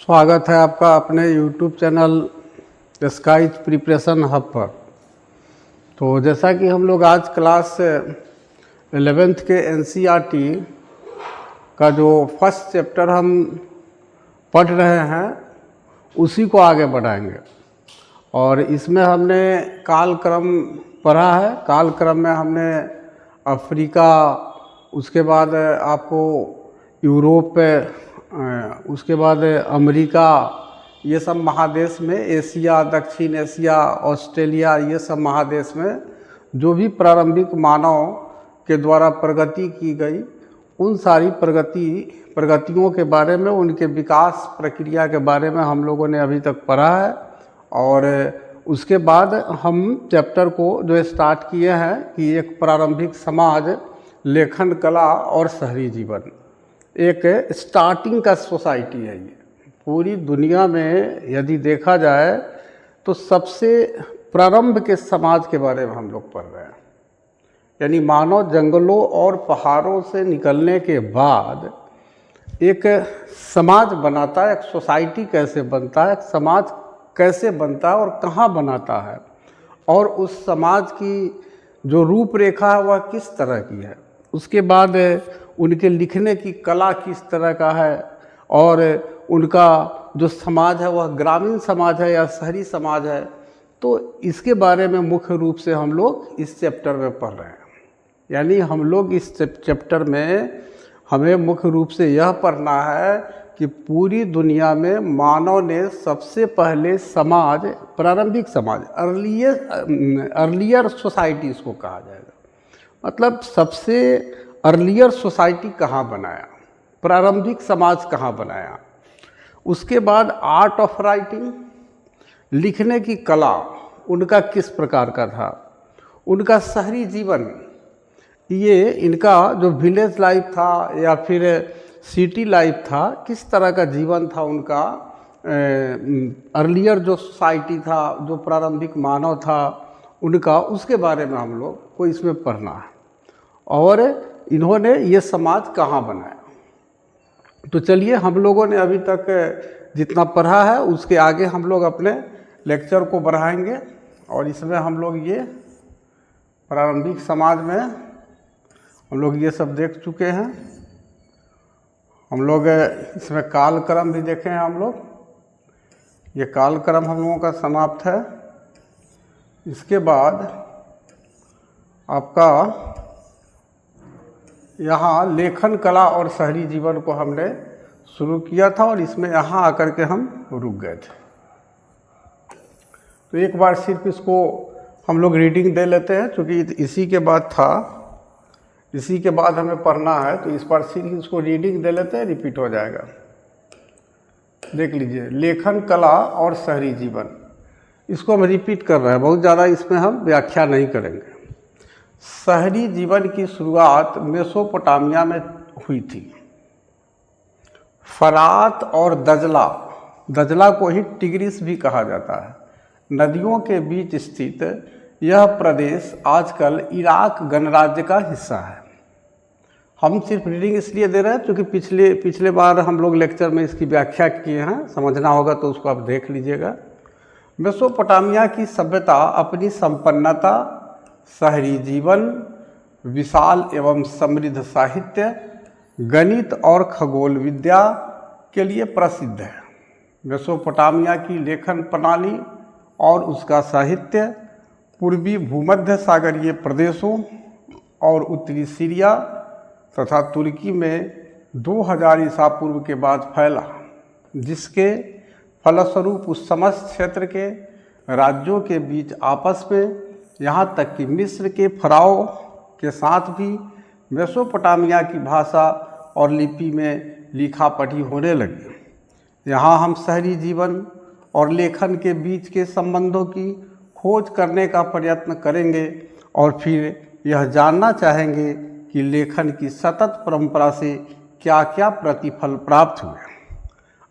स्वागत है आपका अपने YouTube channel Skies Preparation Hub पर। तो जैसा कि हम लोग आज क्लास 11th के NCERT का जो फर्स्ट चैप्टर हम पढ़ रहे हैं उसी को आगे बढ़ाएंगे। और इसमें हमने कालक्रम पढ़ा है। कालक्रम में हमने अफ्रीका, उसके बाद आपको यूरोप, उसके बाद अमेरिका, ये सब महादेश में, एशिया, दक्षिण एशिया, ऑस्ट्रेलिया, ये सब महादेश में जो भी प्रारंभिक मानव के द्वारा प्रगति की गई उन सारी प्रगतियों के बारे में, उनके विकास प्रक्रिया के बारे में हम लोगों ने अभी तक पढ़ा है। और उसके बाद हम चैप्टर को जो स्टार्ट किए हैं कि एक प्रारंभिक समाज, लेखन कला और शहरी जीवन, एक स्टार्टिंग का सोसाइटी है। ये पूरी दुनिया में यदि देखा जाए तो सबसे प्रारंभ के समाज के बारे में हम लोग पढ़ रहे हैं। यानी मानव जंगलों और पहाड़ों से निकलने के बाद एक समाज बनाता है, एक सोसाइटी कैसे बनता है, एक समाज कैसे बनता है और कहाँ बनाता है, और उस समाज की जो रूपरेखा है वह किस तरह की है। उसके बाद उनके लिखने की कला किस तरह का है, और उनका जो समाज है वह ग्रामीण समाज है या शहरी समाज है। तो इसके बारे में मुख्य रूप से हम लोग इस चैप्टर में पढ़ रहे हैं। यानी हम लोग इस चैप्टर में हमें मुख्य रूप से यह पढ़ना है कि पूरी दुनिया में मानव ने सबसे पहले समाज, प्रारंभिक समाज, अर्लियर सोसाइटी इसको कहा जाएगा, मतलब सबसे अर्लियर सोसाइटी कहाँ बनाया, प्रारंभिक समाज कहाँ बनाया। उसके बाद आर्ट ऑफ राइटिंग, लिखने की कला उनका किस प्रकार का था, उनका शहरी जीवन, ये इनका जो विलेज लाइफ था या फिर सिटी लाइफ था, किस तरह का जीवन था उनका। अर्लियर जो सोसाइटी था, जो प्रारंभिक मानव था उनका, उसके बारे में हम लोग को इसमें पढ़ना है। और इन्होंने ये समाज कहाँ बनाया। तो चलिए, हम लोगों ने अभी तक जितना पढ़ा है उसके आगे हम लोग अपने लेक्चर को बढ़ाएंगे। और इसमें हम लोग ये प्रारंभिक समाज में हम लोग ये सब देख चुके हैं। हम लोग इसमें कालक्रम भी देखे हैं। हम लोग ये कालक्रम हम लोगों का समाप्त है। इसके बाद आपका यहाँ लेखन कला और शहरी जीवन को हमने शुरू किया था और इसमें यहाँ आकर के हम रुक गए थे। तो एक बार सिर्फ इसको हम लोग रीडिंग दे लेते हैं, क्योंकि इसी के बाद था, इसी के बाद हमें पढ़ना है। तो इस बार सिर्फ इसको रीडिंग दे लेते हैं, रिपीट हो जाएगा। देख लीजिए, लेखन कला और शहरी जीवन, इसको हम रिपीट कर रहे हैं, बहुत ज़्यादा इसमें हम व्याख्या नहीं करेंगे। शहरी जीवन की शुरुआत मेसोपोटामिया में हुई थी। फरात और दजला को ही टिग्रिस भी कहा जाता है, नदियों के बीच स्थित यह प्रदेश आजकल इराक गणराज्य का हिस्सा है। हम सिर्फ रीडिंग इसलिए दे रहे हैं क्योंकि पिछले बार हम लोग लेक्चर में इसकी व्याख्या किए हैं, समझना होगा तो उसको आप देख लीजिएगा। मेसोपोटामिया की सभ्यता अपनी संपन्नता, शहरी जीवन, विशाल एवं समृद्ध साहित्य, गणित और खगोल विद्या के लिए प्रसिद्ध है। मेसोपोटामिया की लेखन प्रणाली और उसका साहित्य पूर्वी भूमध्य सागरीय प्रदेशों और उत्तरी सीरिया तथा तुर्की में 2000 ईसा पूर्व के बाद फैला, जिसके फलस्वरूप उस समस्त क्षेत्र के राज्यों के बीच आपस में, यहाँ तक कि मिस्र के फराओ के साथ भी मेसोपोटामिया की भाषा और लिपि में लिखा पढ़ी होने लगी। यहाँ हम शहरी जीवन और लेखन के बीच के संबंधों की खोज करने का प्रयत्न करेंगे और फिर यह जानना चाहेंगे कि लेखन की सतत परंपरा से क्या क्या प्रतिफल प्राप्त हुए।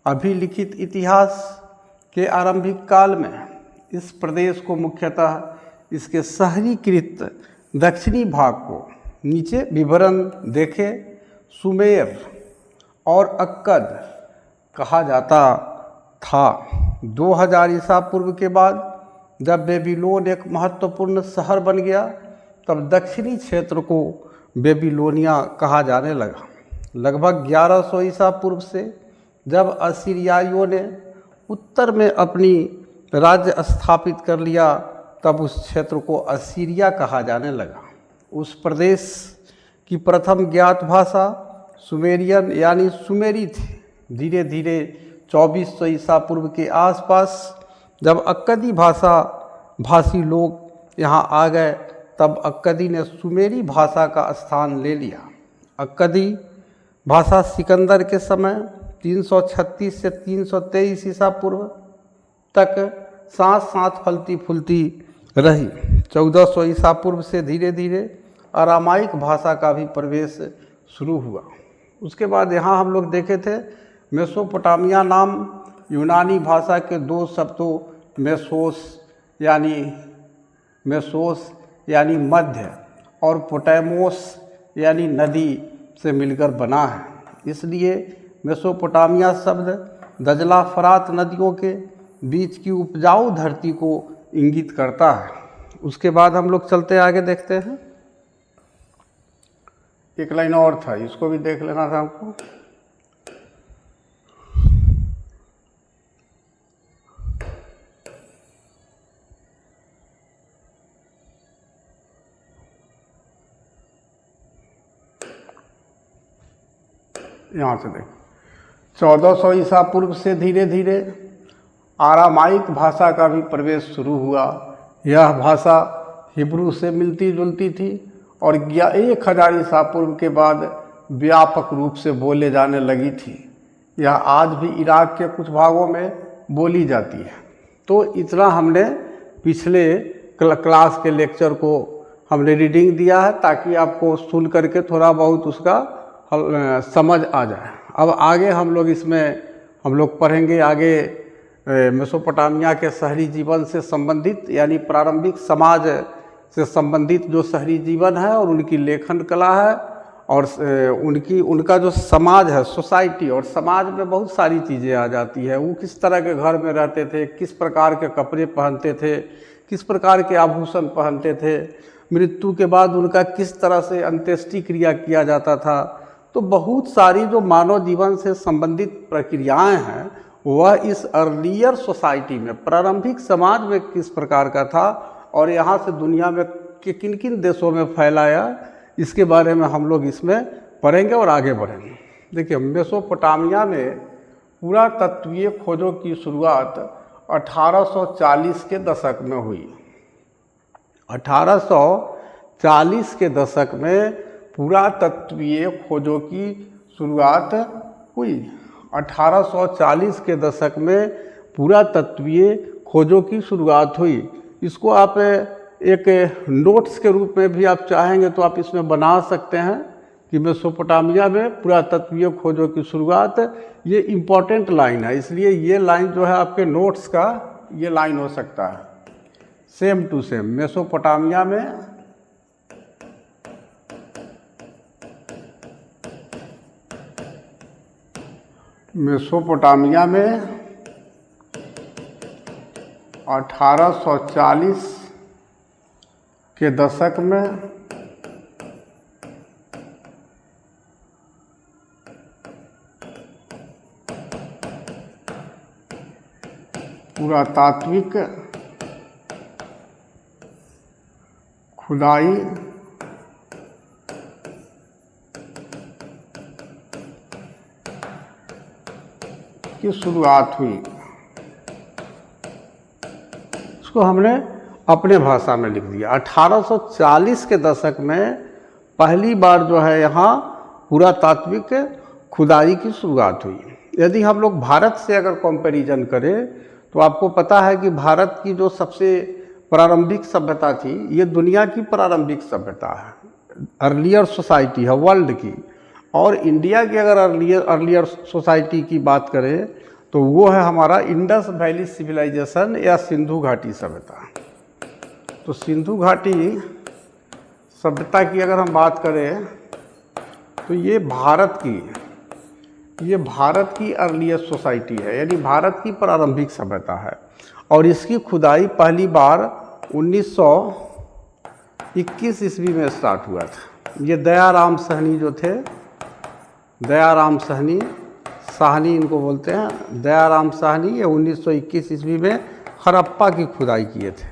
अभिलिखित इतिहास के आरंभिक काल में इस प्रदेश को मुख्यतः इसके शहरीकृत दक्षिणी भाग को, नीचे विवरण देखें, सुमेर और अक्कद कहा जाता था। 2000 ईसा पूर्व के बाद जब बेबीलोन एक महत्वपूर्ण शहर बन गया, तब दक्षिणी क्षेत्र को बेबीलोनिया कहा जाने लगा। लगभग 1100 ईसा पूर्व से जब असीरियाइयों ने उत्तर में अपनी राज्य स्थापित कर लिया, तब उस क्षेत्र को असीरिया कहा जाने लगा। उस प्रदेश की प्रथम ज्ञात भाषा सुमेरियन यानी सुमेरी थी। धीरे धीरे 2400 ईसा पूर्व के आसपास जब अक्कदी भाषी लोग यहाँ आ गए, तब अक्कदी ने सुमेरी भाषा का स्थान ले लिया। अक्कदी भाषा सिकंदर के समय 336 से 323 ईसा पूर्व तक साथ साथ फलती फूलती रही। 1400 ईसा पूर्व से धीरे धीरे अरामाइक भाषा का भी प्रवेश शुरू हुआ। उसके बाद यहाँ हम लोग देखे थे मेसोपोटामिया नाम यूनानी भाषा के दो शब्दों मेसोस यानी मध्य और पोटैमोस यानी नदी से मिलकर बना है। इसलिए मेसोपोटामिया शब्द दजला फरात नदियों के बीच की उपजाऊ धरती को इंगित करता है। उसके बाद हम लोग चलते आगे देखते हैं। एक लाइन और था, इसको भी देख लेना था हमको। यहाँ से देख 1400 ईसा पूर्व से धीरे धीरे आरामाइक भाषा का भी प्रवेश शुरू हुआ। यह भाषा हिब्रू से मिलती जुलती थी और 1000 ईसा पूर्व के बाद व्यापक रूप से बोले जाने लगी थी। यह आज भी इराक के कुछ भागों में बोली जाती है। तो इतना हमने पिछले क्लास के लेक्चर को हमने रीडिंग दिया है, ताकि आपको सुन करके थोड़ा बहुत उसका समझ आ जाए। अब आगे हम लोग पढ़ेंगे आगे मेसोपोटामिया के शहरी जीवन से संबंधित यानी प्रारंभिक समाज से संबंधित जो शहरी जीवन है और उनकी लेखन कला है और उनका जो समाज है सोसाइटी, और समाज में बहुत सारी चीज़ें आ जाती है। वो किस तरह के घर में रहते थे, किस प्रकार के कपड़े पहनते थे, किस प्रकार के आभूषण पहनते थे, मृत्यु के बाद उनका किस तरह से अंत्येष्टि क्रिया किया जाता था। तो बहुत सारी जो मानव जीवन से संबंधित प्रक्रियाएं हैं वह इस अर्लियर सोसाइटी में प्रारंभिक समाज में किस प्रकार का था और यहाँ से दुनिया में किन किन देशों में फैलाया, इसके बारे में हम लोग इसमें पढ़ेंगे और आगे बढ़ेंगे। देखिए, मेसोपोटामिया में पुरातत्वीय खोजों की शुरुआत 1840 के दशक में हुई। 1840 के दशक में पुरातत्वीय खोजों की शुरुआत हुई। 1840 के दशक में पुरातत्वीय खोजों की शुरुआत हुई। इसको आप एक नोट्स के रूप में भी आप चाहेंगे तो आप इसमें बना सकते हैं कि मेसोपोटामिया में पुरातत्वीय खोजों की शुरुआत। ये इम्पॉर्टेंट लाइन है, इसलिए ये लाइन जो है आपके नोट्स का ये लाइन हो सकता है। सेम टू सेम मेसोपोटामिया में मेसोपोटामिया में 1840 के दशक में पुरातात्विक खुदाई की शुरुआत हुई। इसको हमने अपने भाषा में लिख दिया। 1840 के दशक में पहली बार जो है यहाँ पुरातात्विक खुदाई की शुरुआत हुई। यदि हम लोग भारत से अगर कंपैरिजन करें तो आपको पता है कि भारत की जो सबसे प्रारंभिक सभ्यता थी, ये दुनिया की प्रारंभिक सभ्यता है, अर्लियर सोसाइटी है वर्ल्ड की। और इंडिया की अगर अर्लियर सोसाइटी की बात करें तो वो है हमारा इंडस वैली सिविलाइजेशन या सिंधु घाटी सभ्यता। तो सिंधु घाटी सभ्यता की अगर हम बात करें तो ये भारत की ये भारत की अर्लीस्ट सोसाइटी है, यानी भारत की प्रारंभिक सभ्यता है। और इसकी खुदाई पहली बार 1921 ईस्वी में स्टार्ट हुआ था। ये दयाराम साहनी जो थे, दयाराम साहनी, साहनी इनको बोलते हैं, दयाराम साहनी, ये 1921 ईस्वी में हड़प्पा की खुदाई किए थे।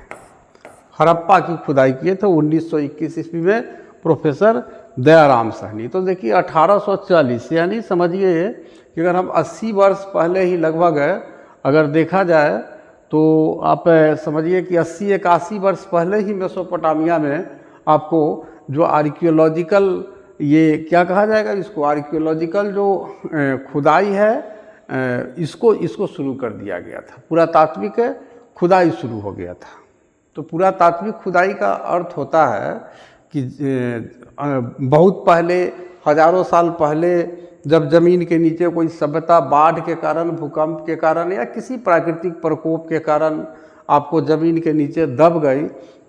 हड़प्पा की खुदाई किए थे 1921 ईस्वी में प्रोफेसर दयाराम साहनी। तो देखिए 1840, यानी समझिए कि अगर हम 80 वर्ष पहले ही लगभग अगर देखा जाए तो आप समझिए कि 80-81 वर्ष पहले ही मेसोपोटामिया में आपको जो आर्कियोलॉजिकल, ये क्या कहा जाएगा इसको, आर्कियोलॉजिकल जो खुदाई है इसको शुरू कर दिया गया था। पुरातात्विक खुदाई शुरू हो गया था। तो पुरातात्विक खुदाई का अर्थ होता है कि बहुत पहले, हजारों साल पहले जब ज़मीन के नीचे कोई सभ्यता बाढ़ के कारण, भूकंप के कारण या किसी प्राकृतिक प्रकोप के कारण आपको ज़मीन के नीचे दब गई,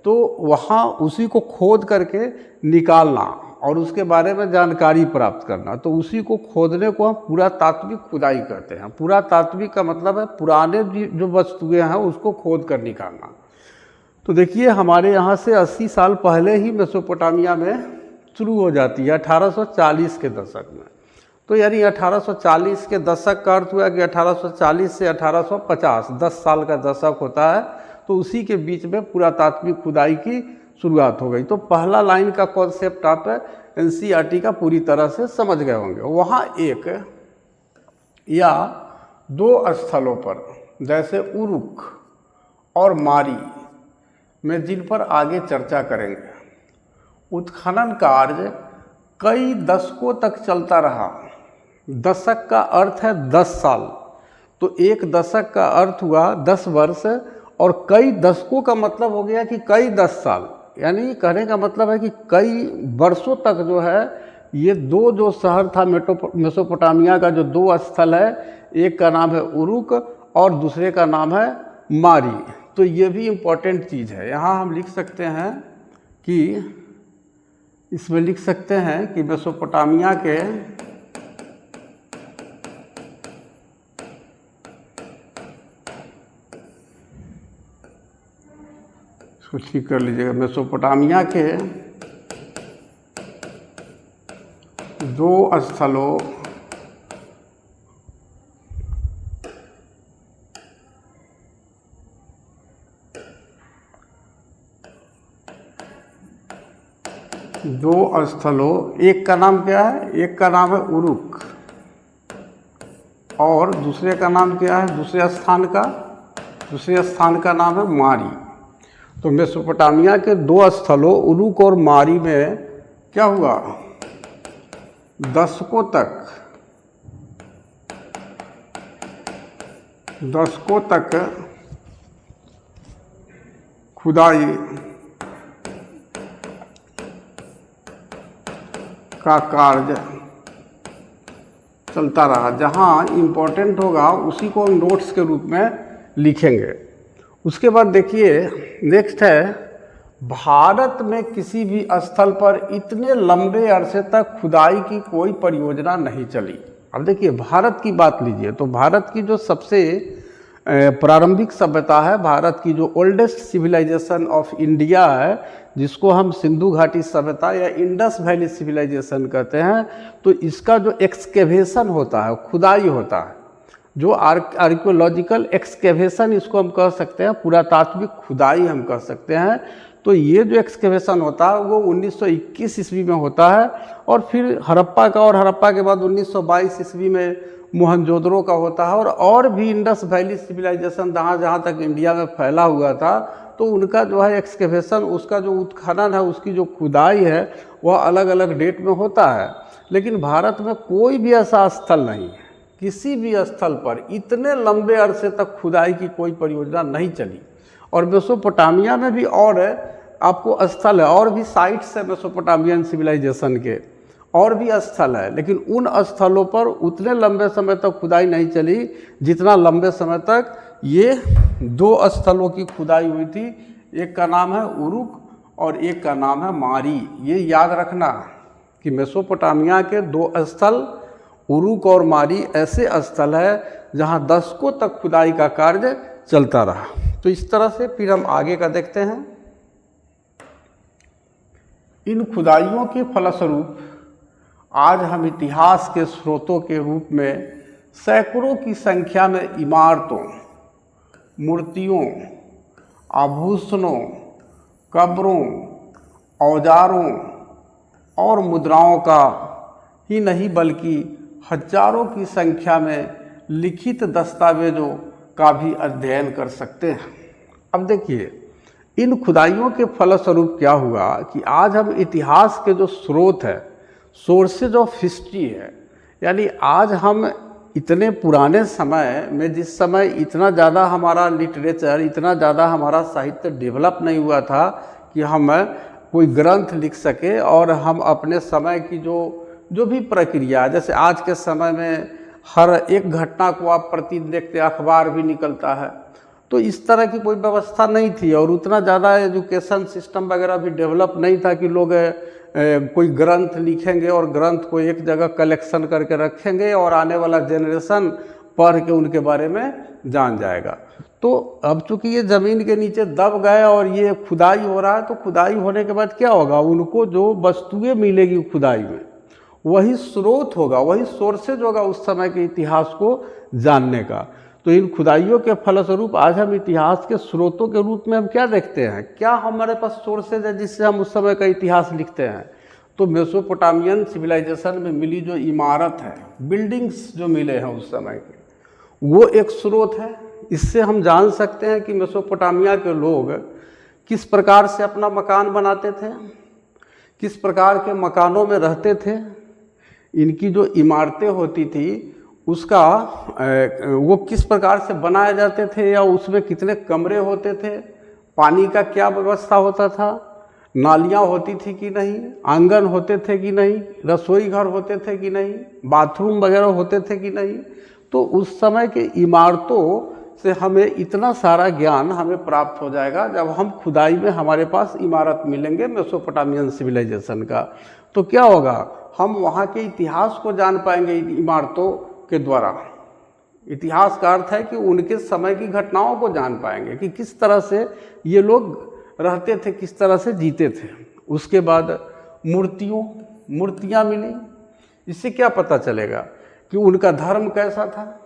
तो वहाँ उसी को खोद करके निकालना और उसके बारे में जानकारी प्राप्त करना, तो उसी को खोदने को हम पुरातात्विक खुदाई कहते हैं। पुरातात्विक का मतलब है पुराने जो वस्तुएं हैं उसको खोद कर निकालना। तो देखिए हमारे यहाँ से 80 साल पहले ही मेसोपोटामिया में शुरू हो जाती है, 1840 के दशक में। तो यानी 1840 के दशक का अर्थ हुआ कि 1840 से 1850, 10 साल का दशक होता है। तो उसी के बीच में पुरातात्विक खुदाई की शुरुआत हो गई। तो पहला लाइन का कॉन्सेप्ट आप एनसीईआरटी का पूरी तरह से समझ गए होंगे। वहाँ एक या दो स्थलों पर, जैसे उरुक और मारी में, जिन पर आगे चर्चा करेंगे, उत्खनन कार्य कई दशकों तक चलता रहा। दशक का अर्थ है 10 साल, तो एक दशक का अर्थ हुआ 10 वर्ष, और कई दशकों का मतलब हो गया कि कई 10 साल, यानी कहने का मतलब है कि कई वर्षों तक जो है ये दो जो शहर था मेसोपोटामिया का, जो दो स्थल है, एक का नाम है उरुक और दूसरे का नाम है मारी। तो ये भी इम्पोर्टेंट चीज़ है। यहाँ हम लिख सकते हैं कि इसमें लिख सकते हैं कि मेसोपोटामिया के इसको ठीक कर लीजिएगा, मेसोपोटामिया के दो स्थलों एक का नाम क्या है, एक का नाम है उरुक और दूसरे का नाम क्या है, दूसरे स्थान का नाम है मारी। तो मेसोपोटामिया के दो स्थलों उरुक और मारी में क्या हुआ, दशकों तक खुदाई का कार्य चलता रहा। जहाँ इम्पोर्टेंट होगा उसी को हम नोट्स के रूप में लिखेंगे। उसके बाद देखिए नेक्स्ट है, भारत में किसी भी स्थल पर इतने लंबे अरसे तक खुदाई की कोई परियोजना नहीं चली। अब देखिए भारत की बात लीजिए, तो भारत की जो सबसे प्रारंभिक सभ्यता है, भारत की जो ओल्डेस्ट सिविलाइजेशन ऑफ इंडिया है, जिसको हम सिंधु घाटी सभ्यता या इंडस वैली सिविलाइजेशन कहते हैं, तो इसका जो एक्सकेवेशन होता है, खुदाई होता है, जो आर्कियोलॉजिकल एक्सकेवेशन इसको हम कह सकते हैं, पुरातात्विक खुदाई हम कह सकते हैं। तो ये जो एक्सकेवेशन होता है वो 1921 ईस्वी में होता है, और फिर हड़प्पा का, और हड़प्पा के बाद 1922 ईस्वी में मोहनजोदड़ो का होता है, और भी इंडस वैली सिविलाइजेशन जहाँ तक इंडिया में फैला हुआ था, तो उनका जो है एक्सकेवेशन, उसका जो उत्खनन है, उसकी जो खुदाई है, वह अलग अलग डेट में होता है। लेकिन भारत में कोई भी ऐसा स्थल नहीं है, किसी भी स्थल पर इतने लंबे अरसे तक खुदाई की कोई परियोजना नहीं चली। और मेसोपोटामिया में भी और आपको स्थल है, और भी साइट्स है मेसोपोटामियन सिविलाइजेशन के, और भी स्थल है, लेकिन उन स्थलों पर उतने लंबे समय तक खुदाई नहीं चली जितना लंबे समय तक ये दो स्थलों की खुदाई हुई थी। एक का नाम है उरुक और एक का नाम है मारी। ये याद रखना कि मेसोपोटामिया के दो स्थल उरुक और मारी ऐसे स्थल है जहाँ दशकों तक खुदाई का कार्य चलता रहा। तो इस तरह से फिर हम आगे का देखते हैं। इन खुदाइयों के फलस्वरूप आज हम इतिहास के स्रोतों के रूप में सैकड़ों की संख्या में इमारतों, मूर्तियों, आभूषणों, कब्रों, औजारों और मुद्राओं का ही नहीं बल्कि हजारों की संख्या में लिखित दस्तावेजों का भी अध्ययन कर सकते हैं। अब देखिए, इन खुदाइयों के फलस्वरूप क्या हुआ कि आज हम इतिहास के जो स्रोत है, सोर्सेज ऑफ हिस्ट्री है, यानी आज हम इतने पुराने समय में, जिस समय इतना ज़्यादा हमारा लिटरेचर, इतना ज़्यादा हमारा साहित्य डेवलप नहीं हुआ था कि हम कोई ग्रंथ लिख सके और हम अपने समय की जो भी प्रक्रिया, जैसे आज के समय में हर एक घटना को आप प्रतिदिन देखते, अखबार भी निकलता है, तो इस तरह की कोई व्यवस्था नहीं थी और उतना ज़्यादा एजुकेशन सिस्टम वगैरह भी डेवलप नहीं था कि लोग कोई ग्रंथ लिखेंगे और ग्रंथ को एक जगह कलेक्शन करके रखेंगे और आने वाला जनरेशन पढ़ के उनके बारे में जान जाएगा। तो अब चूंकि ये ज़मीन के नीचे दब गए और ये खुदाई हो रहा है, तो खुदाई होने के बाद क्या होगा, उनको जो वस्तुएं मिलेगी खुदाई में वही स्रोत होगा, वही सोर्सेज होगा उस समय के इतिहास को जानने का। तो इन खुदाइयों के फलस्वरूप आज हम इतिहास के स्रोतों के रूप में हम क्या देखते हैं, क्या हमारे पास सोर्सेज है जिससे हम उस समय का इतिहास लिखते हैं। तो मेसोपोटामियन सिविलाइजेशन में मिली जो इमारत है, बिल्डिंग्स जो मिले हैं उस समय के, वो एक स्रोत है। इससे हम जान सकते हैं कि मेसोपोटामिया के लोग किस प्रकार से अपना मकान बनाते थे, किस प्रकार के मकानों में रहते थे, इनकी जो इमारतें होती थी उसका वो किस प्रकार से बनाए जाते थे, या उसमें कितने कमरे होते थे, पानी का क्या व्यवस्था होता था, नालियाँ होती थी कि नहीं, आंगन होते थे कि नहीं, रसोई घर होते थे कि नहीं, बाथरूम वगैरह होते थे कि नहीं। तो उस समय के इमारतों से हमें इतना सारा ज्ञान हमें प्राप्त हो जाएगा जब हम खुदाई में हमारे पास इमारत मिलेंगे मेसोपोटामियन सिविलाइजेशन का। तो क्या होगा, हम वहाँ के इतिहास को जान पाएंगे इमारतों के द्वारा। इतिहास का अर्थ है कि उनके समय की घटनाओं को जान पाएंगे कि किस तरह से ये लोग रहते थे, किस तरह से जीते थे। उसके बाद मूर्तियाँ मिली। इससे क्या पता चलेगा कि उनका धर्म कैसा था,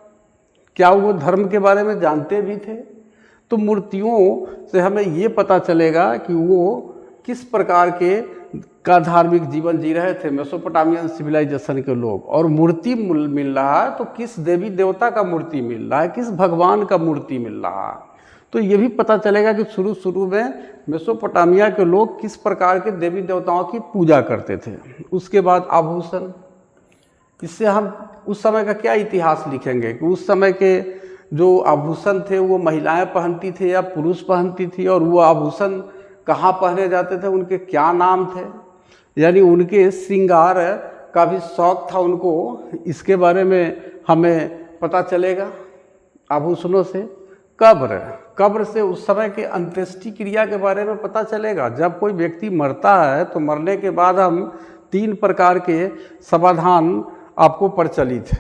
क्या वो धर्म के बारे में जानते भी थे। तो मूर्तियों से हमें ये पता चलेगा कि वो किस प्रकार का धार्मिक जीवन जी रहे थे मेसोपोटामियन सिविलाइजेशन के लोग। और मूर्ति मिल रहा है तो किस देवी देवता का मूर्ति मिल रहा है, किस भगवान का मूर्ति मिल रहा है। तो ये भी पता चलेगा कि शुरू में मेसोपोटामिया के लोग किस प्रकार के देवी देवताओं की पूजा करते थे। उसके बाद आभूषण, इससे हम उस समय का क्या इतिहास लिखेंगे कि उस समय के जो आभूषण थे वो महिलाएं पहनती थी या पुरुष पहनती थी, और वो आभूषण कहाँ पहने जाते थे, उनके क्या नाम थे, यानी उनके श्रृंगार का भी शौक था उनको। इसके बारे में हमें पता चलेगा आभूषणों से। कब्र से उस समय के अंत्येष्टि क्रिया के बारे में पता चलेगा। जब कोई व्यक्ति मरता है तो मरने के बाद हम 3 प्रकार के समाधान आपको प्रचलित है।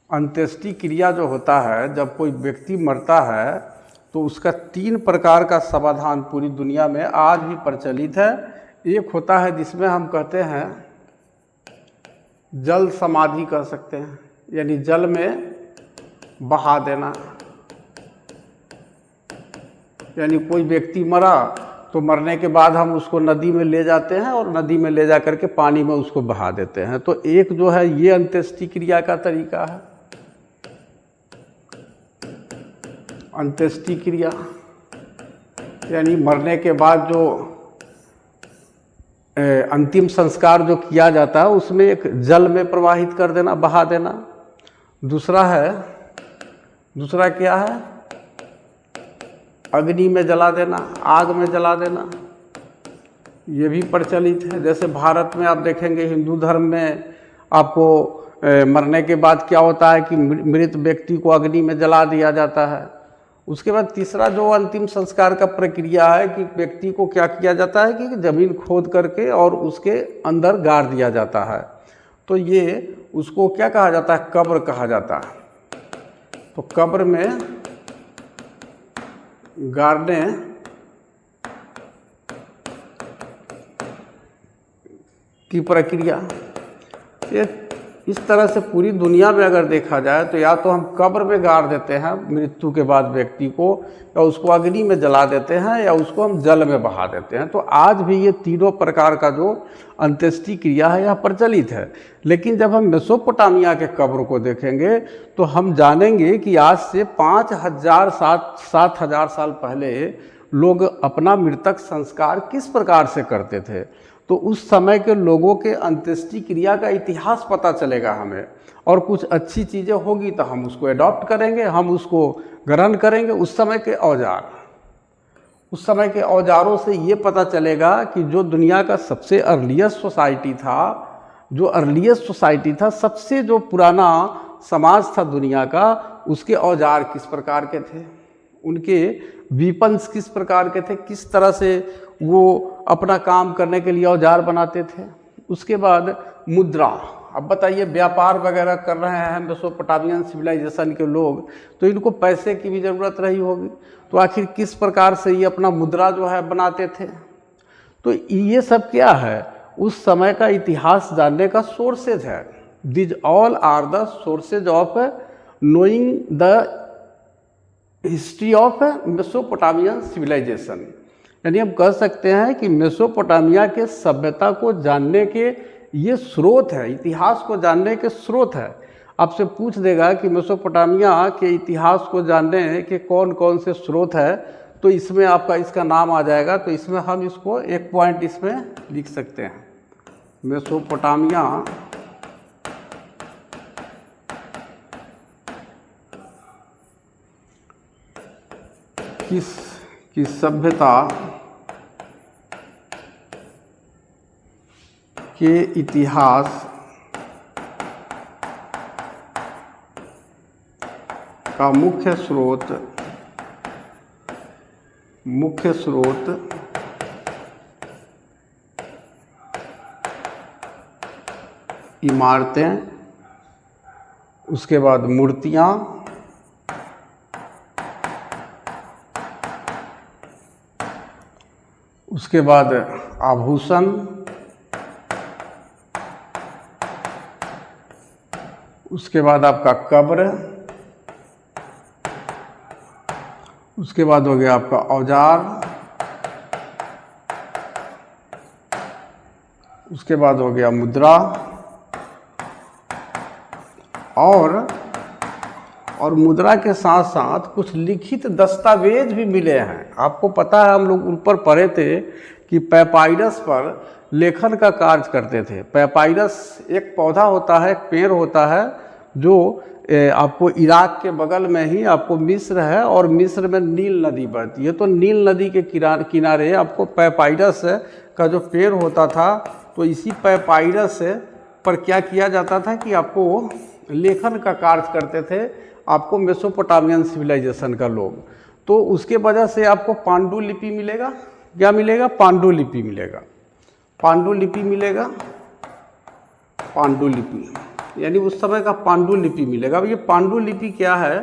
अंत्येष्टि क्रिया जो होता है, जब कोई व्यक्ति मरता है तो उसका 3 प्रकार का समाधान पूरी दुनिया में आज भी प्रचलित है। एक होता है जिसमें हम कहते हैं जल समाधि कह सकते हैं, यानी जल में बहा देना। यानी कोई व्यक्ति मरा तो मरने के बाद हम उसको नदी में ले जाते हैं और नदी में ले जा करके पानी में उसको बहा देते हैं। तो एक जो है ये अंत्येष्टि क्रिया का तरीका है, अंत्येष्टि क्रिया, यानी मरने के बाद जो अंतिम संस्कार जो किया जाता है उसमें एक जल में प्रवाहित कर देना, बहा देना। दूसरा क्या है, अग्नि में जला देना, आग में जला देना, ये भी प्रचलित है। जैसे भारत में आप देखेंगे हिंदू धर्म में आपको मरने के बाद क्या होता है कि मृत व्यक्ति को अग्नि में जला दिया जाता है। उसके बाद तीसरा जो अंतिम संस्कार का प्रक्रिया है कि व्यक्ति को क्या किया जाता है कि ज़मीन खोद करके और उसके अंदर गाड़ दिया जाता है। तो ये उसको क्या कहा जाता है, कब्र कहा जाता है। तो कब्र में गाड़ने की प्रक्रिया, ये इस तरह से पूरी दुनिया में अगर देखा जाए तो या तो हम कब्र में गाड़ देते हैं मृत्यु के बाद व्यक्ति को, या उसको अग्नि में जला देते हैं, या उसको हम जल में बहा देते हैं। तो आज भी ये तीनों प्रकार का जो अंत्येष्टि क्रिया है यह प्रचलित है। लेकिन जब हम मेसोपोटामिया के कब्र को देखेंगे तो हम जानेंगे कि आज से 7,000 साल पहले लोग अपना मृतक संस्कार किस प्रकार से करते थे। तो उस समय के लोगों के अंत्येष्टि क्रिया का इतिहास पता चलेगा हमें, और कुछ अच्छी चीज़ें होगी तो हम उसको एडॉप्ट करेंगे, हम उसको ग्रहण करेंगे। उस समय के औजारों से ये पता चलेगा कि जो दुनिया का सबसे अर्लीस्ट सोसाइटी था, सबसे जो पुराना समाज था दुनिया का, उसके औजार किस प्रकार के थे, उनके वीपन्स किस प्रकार के थे, किस तरह से वो अपना काम करने के लिए औजार बनाते थे। उसके बाद मुद्रा, अब बताइए व्यापार वगैरह कर रहे हैं मेसोपोटामियन सिविलाइजेशन के लोग, तो इनको पैसे की भी ज़रूरत रही होगी। तो आखिर किस प्रकार से ये अपना मुद्रा जो है बनाते थे। तो ये सब क्या है, उस समय का इतिहास जानने का सोर्सेज है। These all are the sources of knowing the history of Mesopotamian civilization. यानी हम कह सकते हैं कि मेसोपोटामिया के सभ्यता को जानने के ये स्रोत है, इतिहास को जानने के स्रोत है। आपसे पूछ देगा कि मेसोपोटामिया के इतिहास को जानने के कौन कौन से स्रोत है, तो इसमें आपका इसका नाम आ जाएगा। तो इसमें हम इसको एक पॉइंट इसमें लिख सकते हैं, मेसोपोटामिया की सभ्यता के इतिहास का मुख्य स्रोत इमारतें, उसके बाद मूर्तियाँ, उसके बाद आभूषण, उसके बाद आपका कब्र, उसके बाद हो गया आपका औजार, उसके बाद हो गया मुद्रा, और मुद्रा के साथ साथ कुछ लिखित दस्तावेज भी मिले हैं। आपको पता है, हम लोग ऊपर पढ़े थे कि पैपाइरस पर लेखन का कार्य करते थे। पैपाइरस एक पौधा होता है, एक पेड़ होता है, जो आपको इराक के बगल में ही आपको मिस्र है, और मिस्र में नील नदी बहती है। तो नील नदी के किनारे आपको पैपाइरस का जो पेड़ होता था, तो इसी पैपाइरस पर क्या किया जाता था कि आपको लेखन का कार्य करते थे आपको मेसोपोटामियन सिविलाइजेशन का लोग। तो उसके वजह से आपको पांडुलिपि मिलेगा। क्या मिलेगा? पांडुलिपि मिलेगा। पांडुलिपि यानी उस समय का पांडुलिपि मिलेगा। अब ये पांडुलिपि क्या है?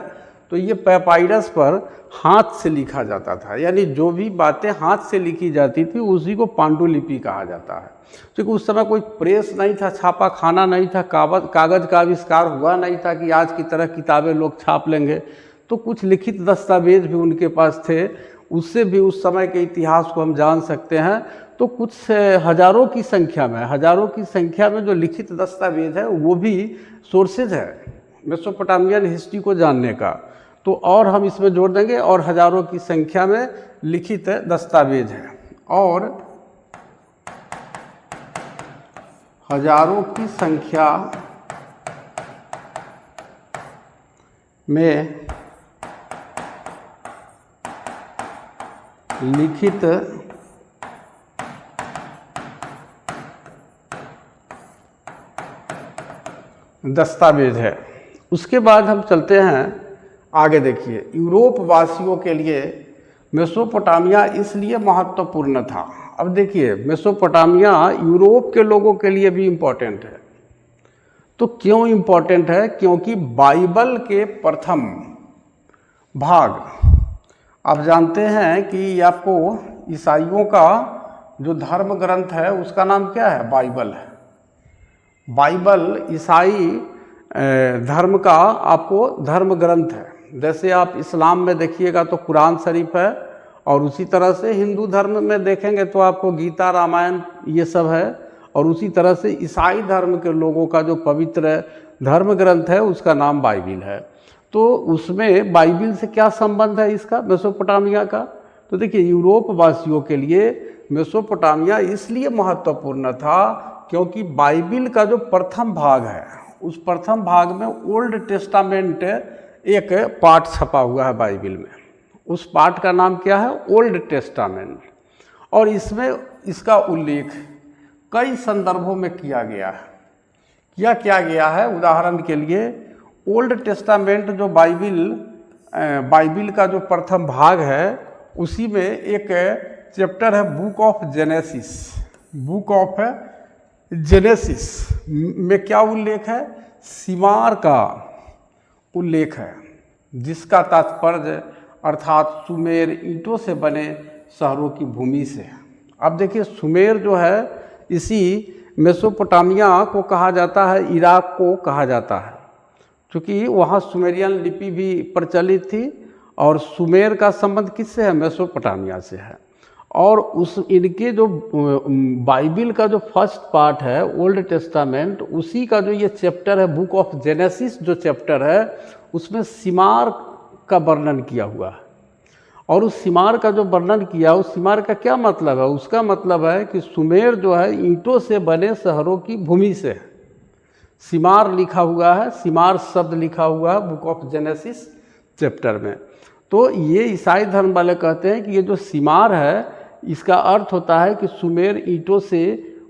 तो ये पैपाइरस पर हाथ से लिखा जाता था, यानी जो भी बातें हाथ से लिखी जाती थी उसी को पांडुलिपि कहा जाता है। क्योंकि उस समय कोई प्रेस नहीं था, छापा खाना नहीं था, कागज़ का आविष्कार हुआ नहीं था कि आज की तरह किताबें लोग छाप लेंगे। तो कुछ लिखित दस्तावेज भी उनके पास थे, उससे भी उस समय के इतिहास को हम जान सकते हैं। तो कुछ हजारों की संख्या में जो लिखित दस्तावेज है वो भी सोर्सेज है मेसोपोटामियन हिस्ट्री को जानने का। तो और हम इसमें जोड़ देंगे, और हजारों की संख्या में लिखित दस्तावेज है, और हजारों की संख्या में लिखित दस्तावेज है। उसके बाद हम चलते हैं आगे। देखिए, यूरोप वासियों के लिए मेसोपोटामिया इसलिए महत्वपूर्ण था। अब देखिए, मेसोपोटामिया यूरोप के लोगों के लिए भी इम्पोर्टेंट है। तो क्यों इम्पोर्टेंट है? क्योंकि बाइबल के प्रथम भाग, आप जानते हैं कि आपको ईसाइयों का जो धर्म ग्रंथ है उसका नाम क्या है? बाइबल है। बाइबल ईसाई धर्म का आपको धर्म ग्रंथ है। जैसे आप इस्लाम में देखिएगा तो कुरान शरीफ है, और उसी तरह से हिंदू धर्म में देखेंगे तो आपको गीता, रामायण ये सब है, और उसी तरह से ईसाई धर्म के लोगों का जो पवित्र धर्म ग्रंथ है उसका नाम बाइबिल है। तो उसमें बाइबिल से क्या संबंध है इसका, मेसोपोटामिया का? तो देखिए, यूरोप वासियों के लिए मेसोपोटामिया इसलिए महत्वपूर्ण था क्योंकि बाइबिल का जो प्रथम भाग है उस प्रथम भाग में ओल्ड टेस्टामेंट एक पार्ट छपा हुआ है बाइबिल में। उस पार्ट का नाम क्या है? Old testament. और इसमें इसका उल्लेख कई संदर्भों में किया गया है। क्या गया है? उदाहरण के लिए ओल्ड टेस्टामेंट जो बाइबिल का जो प्रथम भाग है उसी में एक चैप्टर है book of genesis. Book of genesis में क्या उल्लेख है? सिमार का उल्लेख है, जिसका तात्पर्य अर्थात सुमेर ईंटों से बने शहरों की भूमि से है। अब देखिए, सुमेर जो है इसी मेसोपोटामिया को कहा जाता है, इराक को कहा जाता है, क्योंकि वहाँ सुमेरियन लिपि भी प्रचलित थी। और सुमेर का संबंध किससे है? मेसोपोटामिया से है। और इनके जो बाइबिल का जो फर्स्ट पार्ट है ओल्ड टेस्टामेंट, उसी का जो ये चैप्टर है बुक ऑफ जेनेसिस जो चैप्टर है उसमें सिमार का वर्णन किया हुआ है। और उस सिमार का जो वर्णन किया, उस सिमार का क्या मतलब है? उसका मतलब है कि सुमेर जो है ईंटों से बने शहरों की भूमि से है। सिमार लिखा हुआ है, सिमार शब्द लिखा हुआ है बुक ऑफ जेनेसिस चैप्टर में। तो ये ईसाई धर्म वाले कहते हैं कि ये जो सिमार है इसका अर्थ होता है कि सुमेर ईंटों से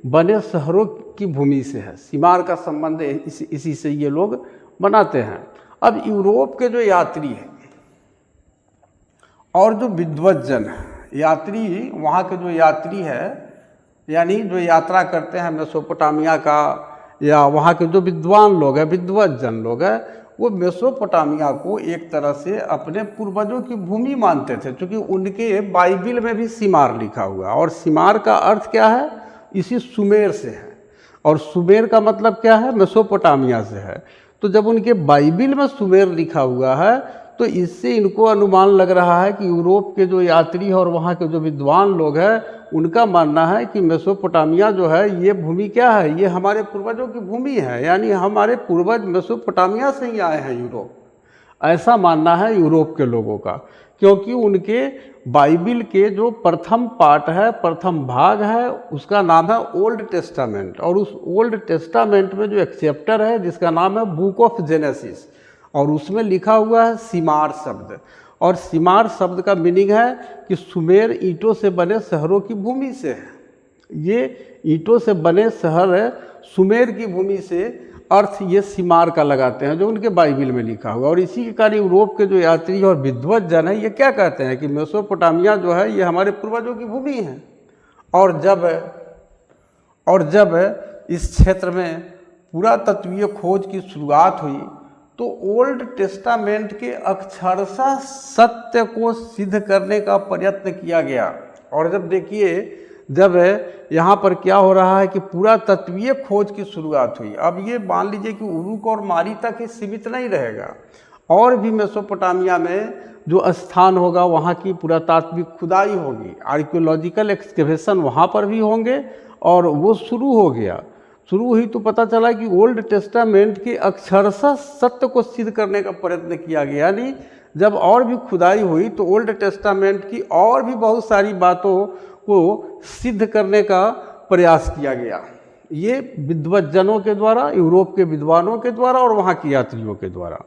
बने शहरों की भूमि से है। सिमार का संबंध इसी से ये लोग बनाते हैं। अब यूरोप के जो यात्री हैं और जो विद्वज्जन यात्री, वहाँ के जो यात्री है यानी जो यात्रा करते हैं मेसोपोटामिया का, या वहाँ के जो विद्वान लोग हैं, विद्वज्जन लोग हैं, वो मेसोपोटामिया को एक तरह से अपने पूर्वजों की भूमि मानते थे, क्योंकि उनके बाइबिल में भी सिमार लिखा हुआ है। और सिमार का अर्थ क्या है? इसी सुमेर से है, और सुमेर का मतलब क्या है? मेसोपोटामिया से है। तो जब उनके बाइबिल में सुमेर लिखा हुआ है तो इससे इनको अनुमान लग रहा है कि यूरोप के जो यात्री और वहाँ के जो विद्वान लोग हैं उनका मानना है कि मेसोपोटामिया जो है ये भूमि क्या है? ये हमारे पूर्वजों की भूमि है, यानी हमारे पूर्वज मेसोपोटामिया से ही आए हैं यूरोप। ऐसा मानना है यूरोप के लोगों का, क्योंकि उनके बाइबिल के जो प्रथम पार्ट है, प्रथम भाग है, उसका नाम है ओल्ड टेस्टामेंट। और उस ओल्ड टेस्टामेंट में जो एक चैप्टर है जिसका नाम है बुक ऑफ जेनेसिस, और उसमें लिखा हुआ है सिमार शब्द। और सिमार शब्द का मीनिंग है कि सुमेर ईंटों से बने शहरों की भूमि से है। ये ईंटों से बने शहर है सुमेर की भूमि से, अर्थ ये सिमार का लगाते हैं जो उनके बाइबिल में लिखा हुआ। और इसी के कारण यूरोप के जो यात्री और विद्वज्जन हैं ये क्या कहते हैं कि मेसोपोटामिया जो है ये हमारे पूर्वजों की भूमि है। और जब इस क्षेत्र में पुरातत्वीय खोज की शुरुआत हुई तो ओल्ड टेस्टामेंट के अक्षरशः सत्य को सिद्ध करने का प्रयत्न किया गया। और जब देखिए, जब यहाँ पर क्या हो रहा है कि पुरातत्वीय खोज की शुरुआत हुई, अब ये मान लीजिए कि उरुक और मारी तक ही सीमित नहीं रहेगा, और भी मेसोपोटामिया में जो स्थान होगा वहाँ की पुरातात्विक खुदाई होगी, आर्कियोलॉजिकल एक्सकेवेशन वहाँ पर भी होंगे। और वो शुरू हो गया, शुरू हुई तो पता चला कि ओल्ड टेस्टामेंट के अक्षरशः सत्य को सिद्ध करने का प्रयत्न किया गया। यानी जब और भी खुदाई हुई तो ओल्ड टेस्टामेंट की और भी बहुत सारी बातों को सिद्ध करने का प्रयास किया गया, ये विद्वज्जनों के द्वारा, यूरोप के विद्वानों के द्वारा और वहाँ के यात्रियों के द्वारा।